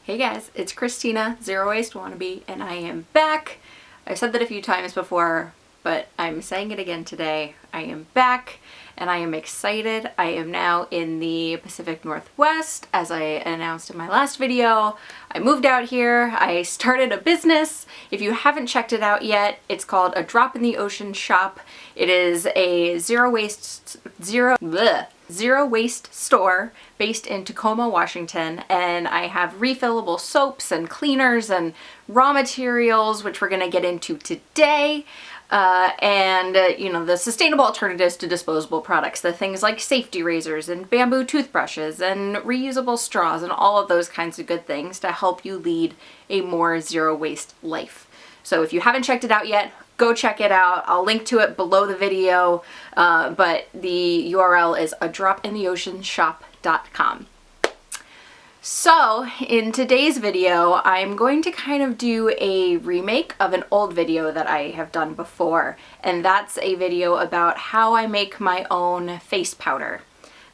Hey guys, it's Christina, Zero Waste Wannabe, and I am back. I've said that a few times before, but I'm saying it again today. I am back, and I am excited. I am now in the Pacific Northwest, as I announced in my last video. I moved out here. I started a business. If you haven't checked it out yet, it's called A Drop in the Ocean Shop. It is a zero waste store based in Tacoma, Washington, and I have refillable soaps and cleaners and raw materials, which we're going to get into today. The sustainable alternatives to disposable products, the things like safety razors and bamboo toothbrushes and reusable straws and all of those kinds of good things to help you lead a more zero waste life. So if you haven't checked it out yet, go check it out. I'll link to it below the video, but the URL is adropintheoceanshop.com. So in today's video, I'm going to kind of do a remake of an old video that I have done before, and that's a video about how I make my own face powder.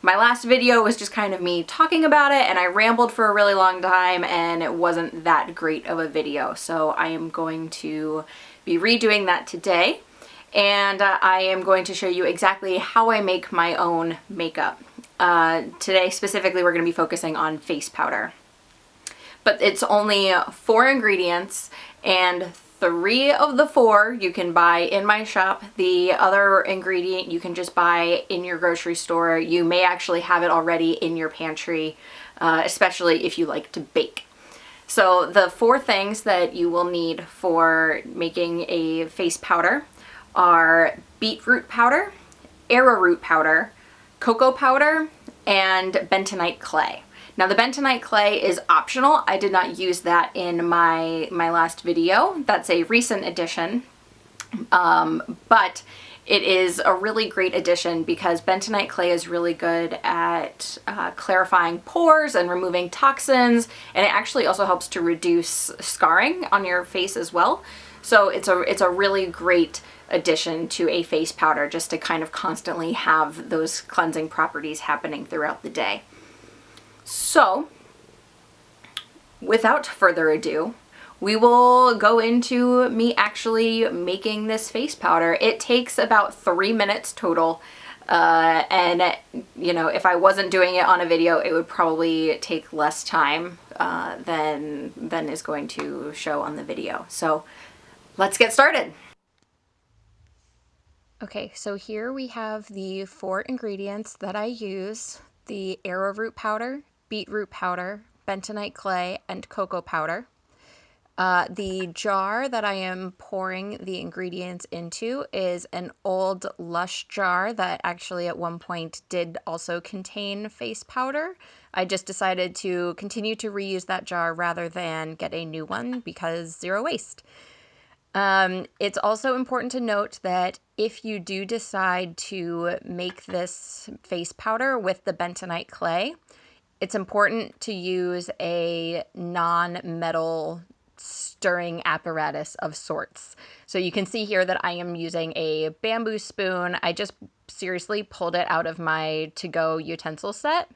My last video was just kind of me talking about it, and I rambled for a really long time, and it wasn't that great of a video, so I am going to be redoing that today, and I am going to show you exactly how I make my own makeup. Today specifically we're going to be focusing on face powder. But it's only 4 ingredients, and 3 of the 4 you can buy in my shop. The other ingredient you can just buy in your grocery store. You may actually have it already in your pantry, especially if you like to bake. So the 4 things that you will need for making a face powder are beetroot powder, arrowroot powder, cocoa powder, and bentonite clay. Now the bentonite clay is optional. I did not use that in my last video. That's a recent addition, but it is a really great addition because bentonite clay is really good at clarifying pores and removing toxins, and it actually also helps to reduce scarring on your face as well. So it's a really great addition to a face powder, just to kind of constantly have those cleansing properties happening throughout the day. So without further ado, we will go into me actually making this face powder. It takes about 3 minutes total, and you know, if I wasn't doing it on a video, it would probably take less time than is going to show on the video. So let's get started. Okay, so here we have the 4 ingredients that I use: the arrowroot powder, beetroot powder, bentonite clay, and cocoa powder. The jar that I am pouring the ingredients into is an old Lush jar that actually at one point did also contain face powder. I just decided to continue to reuse that jar rather than get a new one because zero waste. It's also important to note that if you do decide to make this face powder with the bentonite clay, it's important to use a non-metal stirring apparatus of sorts. So you can see here that I am using a bamboo spoon. I just seriously pulled it out of my to-go utensil set.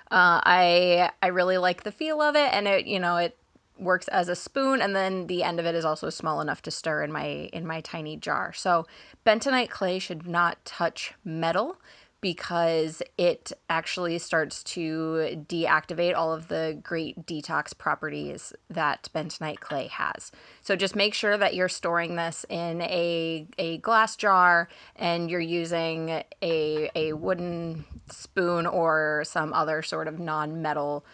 I really like the feel of it, and it works as a spoon, and then the end of it is also small enough to stir in my tiny jar. So bentonite clay should not touch metal because it actually starts to deactivate all of the great detox properties that bentonite clay has. So just make sure that you're storing this in a glass jar, and you're using a wooden spoon or some other sort of non-metal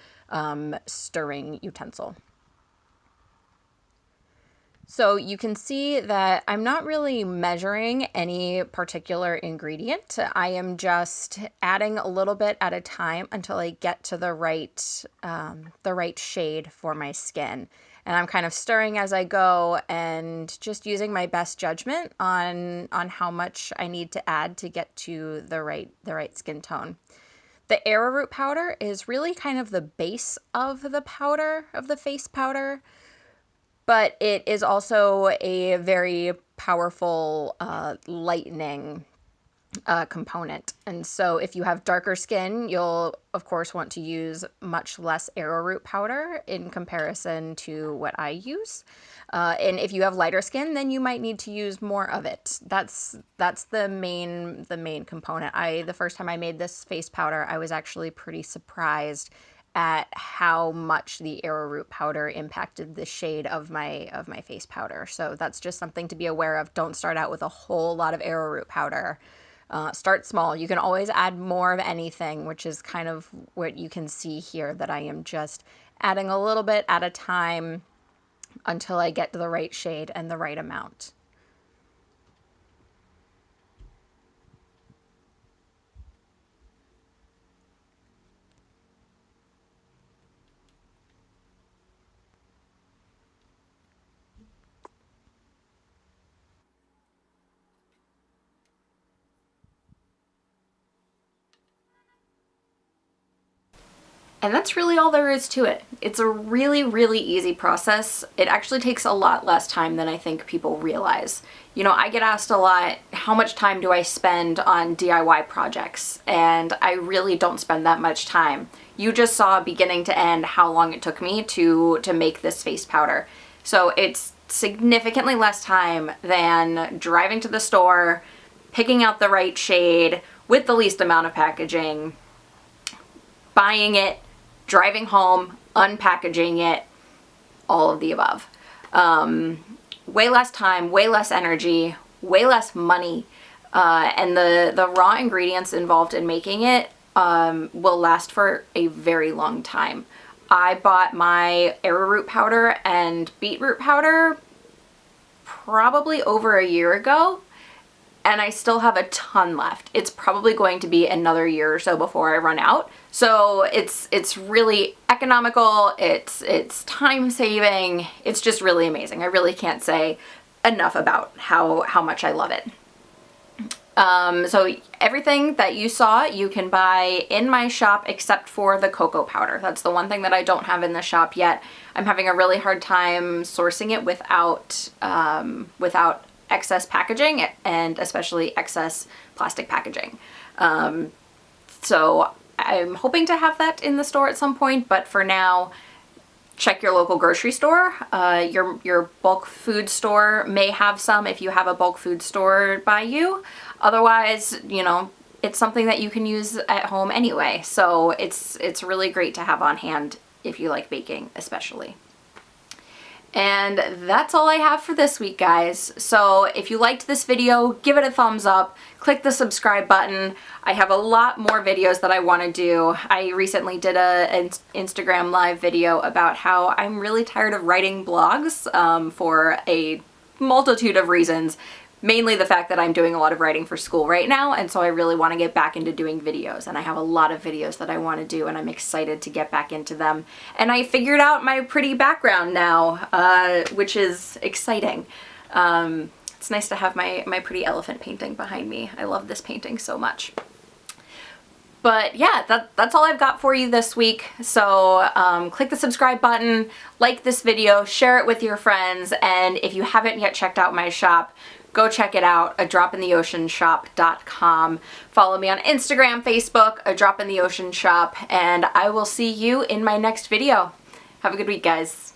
stirring utensil. So you can see that I'm not really measuring any particular ingredient. I am just adding a little bit at a time until I get to the right shade for my skin. And I'm kind of stirring as I go and just using my best judgment on how much I need to add to get to the right skin tone. The arrowroot powder is really kind of the base of the powder, of the face powder, but it is also a very powerful lightening component. And so if you have darker skin, you'll of course want to use much less arrowroot powder in comparison to what I use. And if you have lighter skin, then you might need to use more of it. That's the main component. The first time I made this face powder, I was actually pretty surprised at how much the arrowroot powder impacted the shade of my face powder. So that's just something to be aware of. Don't start out with a whole lot of arrowroot powder. Start small. You can always add more of anything, which is kind of what you can see here, that I am just adding a little bit at a time until I get to the right shade and the right amount. And that's really all there is to it. It's a really, really easy process. It actually takes a lot less time than I think people realize. You know, I get asked a lot, how much time do I spend on DIY projects? And I really don't spend that much time. You just saw beginning to end how long it took me to make this face powder. So it's significantly less time than driving to the store, picking out the right shade with the least amount of packaging, buying it, driving home, unpackaging it, all of the above. Way less time, way less energy, way less money, and the raw ingredients involved in making it will last for a very long time. I bought my arrowroot powder and beetroot powder probably over a year ago, and I still have a ton left. It's probably going to be another year or so before I run out. So it's really economical, it's time saving, it's just really amazing. I really can't say enough about how much I love it. So everything that you saw you can buy in my shop except for the cocoa powder. That's the one thing that I don't have in the shop yet. I'm having a really hard time sourcing it without excess packaging, and especially excess plastic packaging. So I'm hoping to have that in the store at some point, but for now, check your local grocery store. Your bulk food store may have some if you have a bulk food store by you. Otherwise, you know, it's something that you can use at home anyway. So it's really great to have on hand if you like baking, especially. And that's all I have for this week, guys. So if you liked this video, give it a thumbs up, click the subscribe button. I have a lot more videos that I want to do. I recently did an Instagram live video about how I'm really tired of writing blogs for a multitude of reasons. Mainly the fact that I'm doing a lot of writing for school right now, and so I really want to get back into doing videos, and I have a lot of videos that I want to do, and I'm excited to get back into them. And I figured out my pretty background now, which is exciting. It's nice to have my pretty elephant painting behind me. I love this painting so much. But yeah, that's all I've got for you this week. So click the subscribe button, like this video, share it with your friends, and if you haven't yet checked out my shop, go check it out, adropintheoceanshop.com. Follow me on Instagram, Facebook, A Drop in the Ocean Shop, and I will see you in my next video. Have a good week, guys.